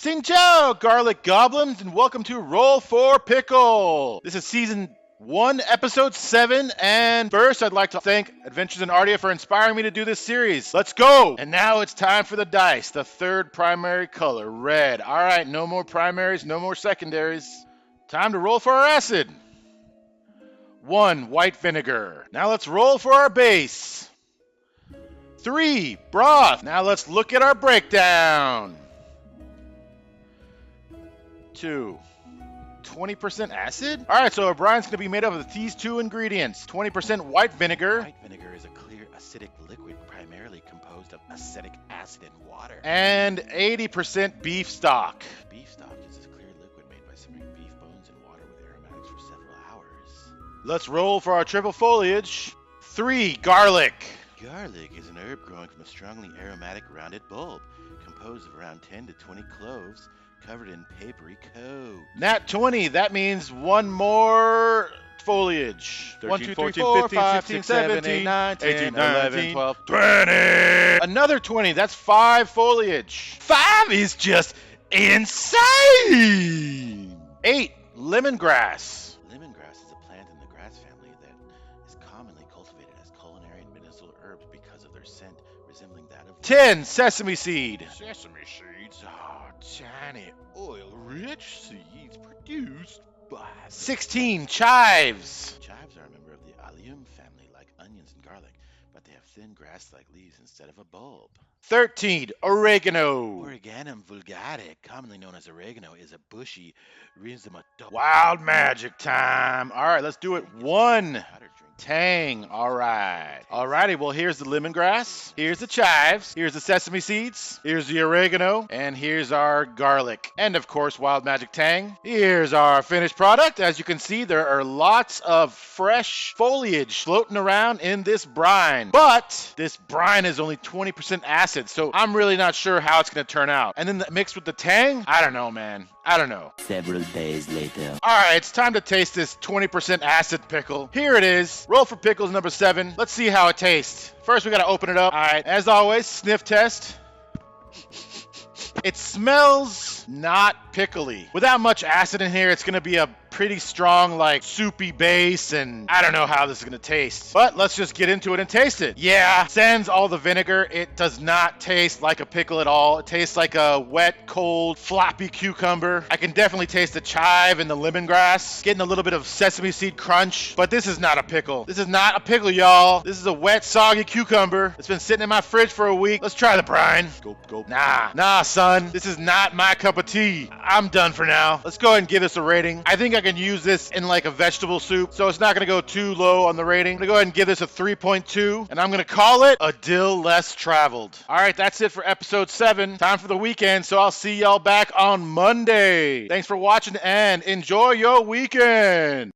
Xin ciao, garlic goblins, and welcome to Roll for Pickle. This is season 1, episode 7, and first I'd like to thank Adventures in Ardia for inspiring me to do this series. Let's go! And now it's time for the dice, the third primary color, red. All right, no more primaries, no more secondaries. Time to roll for our acid. 1, white vinegar. Now let's roll for our base. 3, broth. Now let's look at our breakdown. 2, 20% acid? All right, so our brine's going to be made up of these two ingredients. 20% white vinegar. White vinegar is a clear acidic liquid primarily composed of acetic acid and water. And 80% beef stock. Beef stock is a clear liquid made by simmering beef bones in water with aromatics for several hours. Let's roll for our triple foliage. 3, garlic. Garlic is an herb growing from a strongly aromatic rounded bulb, composed of around 10 to 20 cloves, covered in papery coat. Nat 20, that means one more foliage. 13, 14, 15, 16, 17, 18, 19, 12, 20. Another 20, that's 5 foliage. 5 is just insane! 8, lemongrass. Lemongrass is a plant in the grass family that is commonly cultivated as culinary and medicinal herbs because of their scent resembling that of 10, sesame seed. Sesame seeds are tiny, oil-rich seeds produced by 16, chives. Chives are a member of the allium family like onions and garlic, but they have thin grass-like leaves instead of a bulb. 13, oregano. Oreganum vulgare, commonly known as oregano, is a bushy rhizomatous. Wild magic time. All right, let's do it. 1, Powder drink. tang. All right. Alrighty, well, here's the lemongrass. Here's the chives. Here's the sesame seeds. Here's the oregano. And here's our garlic. And, of course, wild magic tang. Here's our finished product. As you can see, there are lots of fresh foliage floating around in this brine. But this brine is only 20% acid, so I'm really not sure how it's going to turn out. And then mixed with the tang, I don't know, man. I don't know. Several days later. All right, it's time to taste this 20% acid pickle. Here it is. Roll for pickles number 7. Let's see how it tastes. First, we got to open it up. All right, as always, sniff test. It smells not pickly. Without much acid in here, it's going to be a pretty strong, like, soupy base, and I don't know how this is going to taste. But let's just get into it and taste it. Yeah, sans all the vinegar, it does not taste like a pickle at all. It tastes like a wet, cold, floppy cucumber. I can definitely taste the chive and the lemongrass. Getting a little bit of sesame seed crunch. But this is not a pickle. This is not a pickle, y'all. This is a wet, soggy cucumber. It's been sitting in my fridge for a week. Let's try the brine. Gulp, gulp. Nah, son. This is not my cup of tea. I'm done for now. Let's go ahead and give this a rating. I think I can use this in like a vegetable soup, so it's not going to go too low on the rating. I'm going to go ahead and give this a 3.2, and I'm going to call it a dill less traveled. All right, that's it for episode 7. Time for the weekend, so I'll see y'all back on Monday. Thanks for watching, and enjoy your weekend.